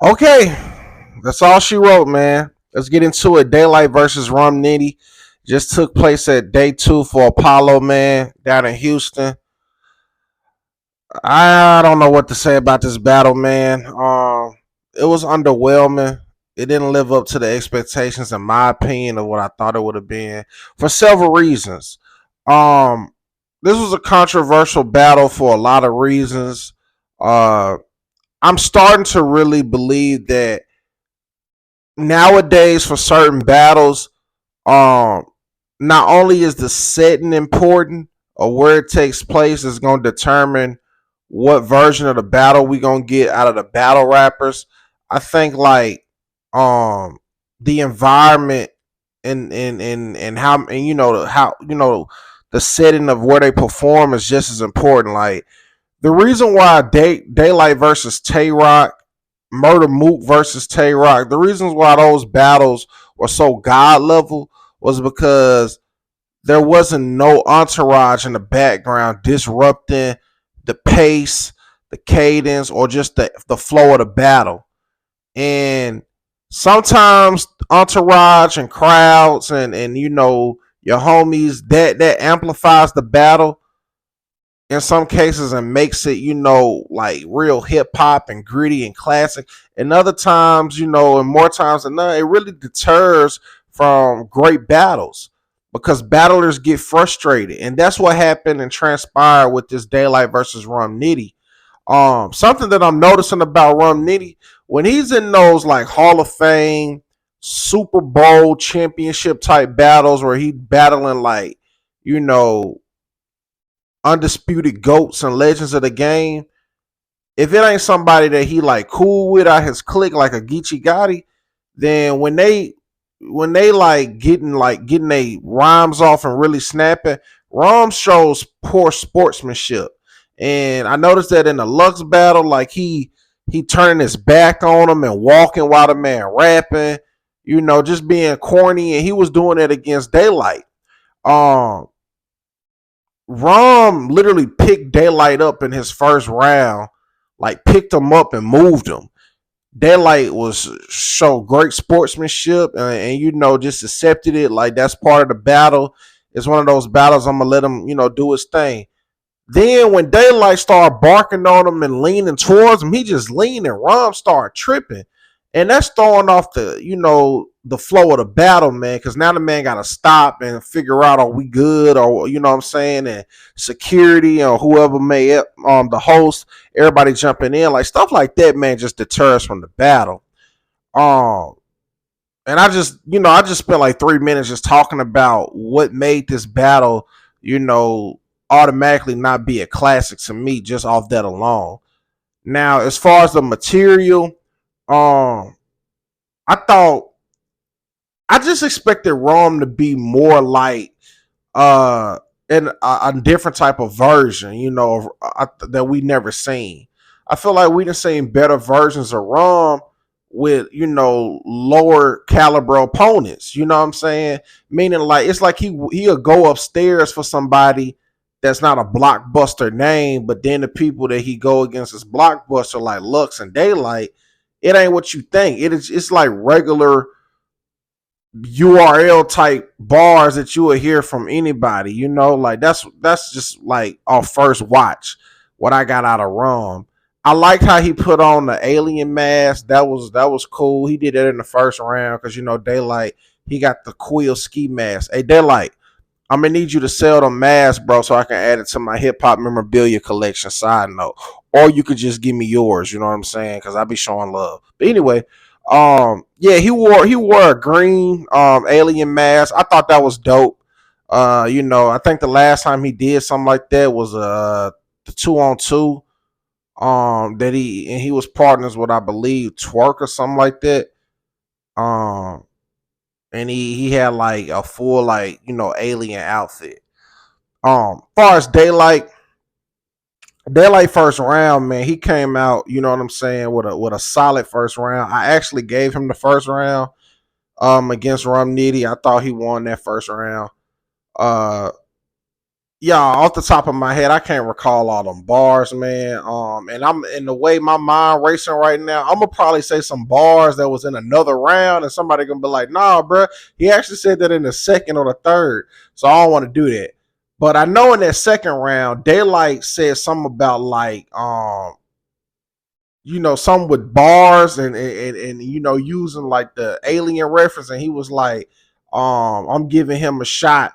Okay, that's all she wrote, man. Let's get into it. Daylyt versus Rum Nitty just took place at day two for Apollo, man, down in Houston. I don't know what to say about this battle, man. It was underwhelming. It didn't live up to the expectations, in my opinion, of what I thought it would have been for several reasons. Um, this was a controversial battle for a lot of reasons. Uh, I'm starting to really believe that nowadays for certain battles, um, not only is the setting important or where it takes place is going to determine what version of the battle we gonna get out of the battle rappers. I think like um the environment and how and how the setting of where they perform is just as important. Like the reason why Daylyt versus Tay Rock, Murder Mook versus Tay Rock, the reasons why those battles were so god level was because there wasn't no entourage in the background disrupting the pace, the cadence, or just the flow of the battle. And sometimes entourage and crowds and your homies that amplifies the battle in some cases and makes it, like real hip hop and gritty and classic. And other times, and more times than not, it really deters from great battles because battlers get frustrated. And that's what happened and transpired with this Daylyt versus Rum Nitty. Something that I'm noticing about Rum Nitty, when he's in those like Hall of Fame, Super Bowl championship type battles where he battling like, you know, undisputed goats and legends of the game. If it ain't somebody that he like cool with out his clique like a Geechee Gotti, then when they like getting they rhymes off and really snapping, Rom shows poor sportsmanship. And I noticed that in the Lux battle, like he turning his back on him and walking while the man rapping, just being corny, and he was doing it against Daylyt. Um, Rom literally picked Daylyt up in his first round, like picked him up and moved him. Daylyt was show great sportsmanship and just accepted it like that's part of the battle. It's one of those battles I'm gonna let him do his thing. Then when Daylyt started barking on him and leaning towards him, he just leaned and Rom started tripping. And that's throwing off the flow of the battle, man, because now the man got to stop and figure out, are we good, or what I'm saying, and security or whoever may the host, everybody jumping in, like stuff like that, man, just deters from the battle. Um, and I just spent like 3 minutes just talking about what made this battle, you know, automatically not be a classic to me just off that alone. Now, as far as the material, um, I thought I just expected Rome to be more like uh in a different type of version, that we never seen. I feel like we done seen better versions of Rom with lower caliber opponents. You know what I'm saying? Meaning like it's like he'll go upstairs for somebody that's not a blockbuster name, but then the people that he go against is blockbuster like Lux and Daylyt. It ain't what you think. It's like regular URL type bars that you would hear from anybody, like that's just like our first watch. What I got out of Rum, I liked how he put on the alien mask. That was cool. He did that in the first round because Daylyt he got the Quill ski mask. Hey Daylyt, I'm gonna need you to sell the mask, bro, so I can add it to my hip hop memorabilia collection. Side note, or you could just give me yours. You know what I'm saying? Because I be showing love. But anyway, yeah, he wore a green alien mask. I thought that was dope. I think the last time he did something like that was the 2-on-2. That he was partners with, I believe, Twerk or something like that. Um, and he had like a full like alien outfit. Far as Daylyt first round, man, he came out, you know what I'm saying, with a solid first round. I actually gave him the first round against Rum Nitty. I thought he won that first round. Uh Yeah, off the top of my head, I can't recall all them bars, man. And I'm in the way my mind racing right now. I'm gonna probably say some bars that was in another round, and somebody gonna be like, "Nah, bro, he actually said that in the second or the third." So I don't want to do that. But I know in that second round, Daylyt said something about like, some with bars and using like the alien reference, and he was like, I'm giving him a shot,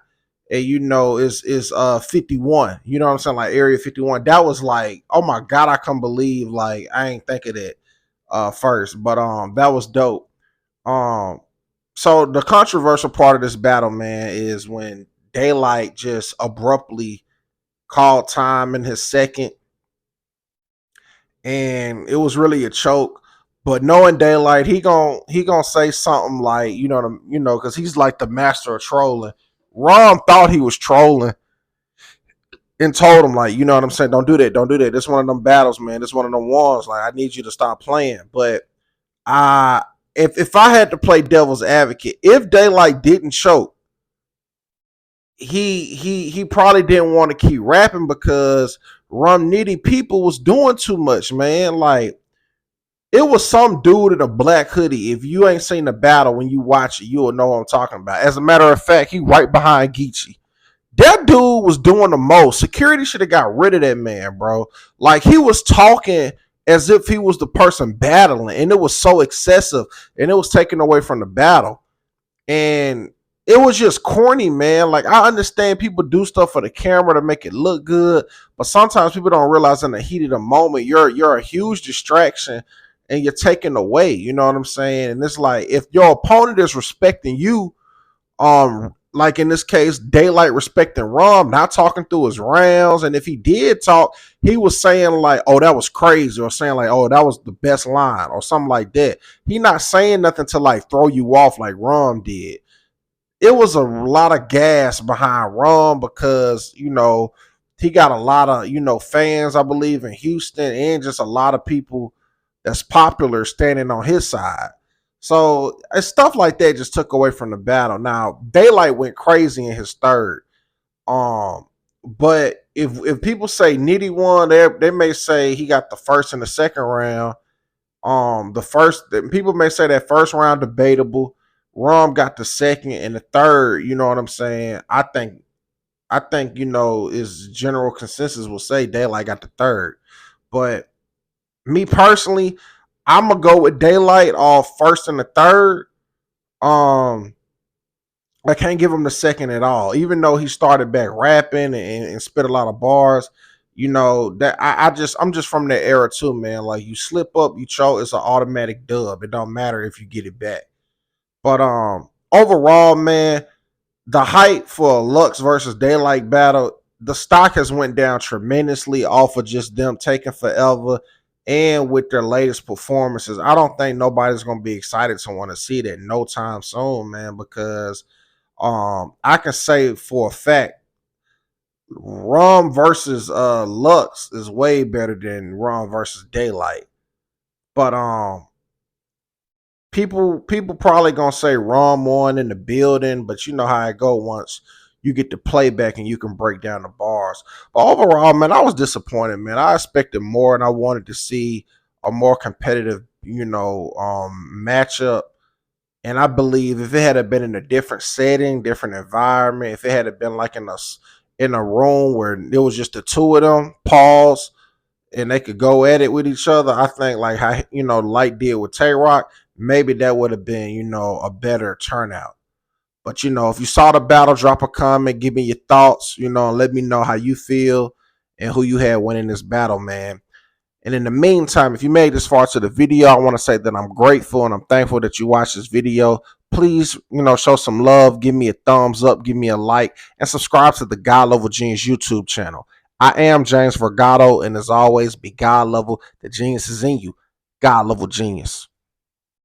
and is 51. You know what I'm saying? Like Area 51. That was like, oh my god, I can't believe like I ain't think of that first, but that was dope. Um, so the controversial part of this battle, man, is when Daylyt just abruptly called time in his second, and it was really a choke. But knowing Daylyt, he gonna say something like, because he's like the master of trolling. Ron thought he was trolling and told him like, you know what I'm saying, don't do that, don't do that. This one of them battles, man. This one of them ones. Like I need you to stop playing. But I, if I had to play devil's advocate, if Daylyt didn't choke, he probably didn't want to keep rapping because Rum Nitty people was doing too much, man. Like it was some dude in a black hoodie. If you ain't seen the battle, when you watch it, you'll know what I'm talking about. As a matter of fact, he right behind Geechee. That dude was doing the most. Security should have got rid of that man, bro. Like he was talking as if he was the person battling, and it was so excessive, and it was taken away from the battle. And it was just corny, man. Like I understand people do stuff for the camera to make it look good, but sometimes people don't realize in the heat of the moment you're a huge distraction and you're taken away. You know what I'm saying? And it's like if your opponent is respecting you, like in this case, Daylyt respecting Rum, not talking through his rounds, and if he did talk, he was saying like, "Oh, that was crazy," or saying like, "Oh, that was the best line," or something like that. He not saying nothing to like throw you off like Rum did. It was a lot of gas behind Rum because he got a lot of fans, I believe, in Houston, and just a lot of people that's popular standing on his side. So stuff like that just took away from the battle. Now Daylyt went crazy in his third. Um, but if people say Nitty won, they may say he got the first and the second round. The first people may say that first round debatable. Rum got the second and the third. You know what I'm saying? I think is general consensus will say Daylyt got the third, but me personally, I'm gonna go with Daylyt off first and the third. Um, I can't give him the second at all, even though he started back rapping and spit a lot of bars. That I'm just from that era too, man. Like you slip up, you choke, it's an automatic dub. It don't matter if you get it back. But overall, man, the hype for a Lux versus Daylyt battle, the stock has went down tremendously off of just them taking forever and with their latest performances. I don't think nobody's gonna be excited to want to see that no time soon, man, because I can say for a fact Rum versus Lux is way better than Rum versus Daylyt. But people probably gonna say Rum won in the building, but you know how it go once you get the playback and you can break down the bars. But overall, man, I was disappointed, man. I expected more and I wanted to see a more competitive, matchup. And I believe if it had been in a different setting, different environment, if it had been like in a room where it was just the two of them, pause, and they could go at it with each other, I think like how Light did with Tay Rock, maybe that would have been a better turnout. But if you saw the battle, drop a comment, give me your thoughts, and let me know how you feel and who you had winning this battle, man. And in the meantime, if you made this far to the video, I want to say that I'm grateful and I'm thankful that you watched this video. Please, show some love, give me a thumbs up, give me a like, and subscribe to the God Level Genius YouTube channel. I am James Vergado, and as always, be God level. The genius is in you. God level genius.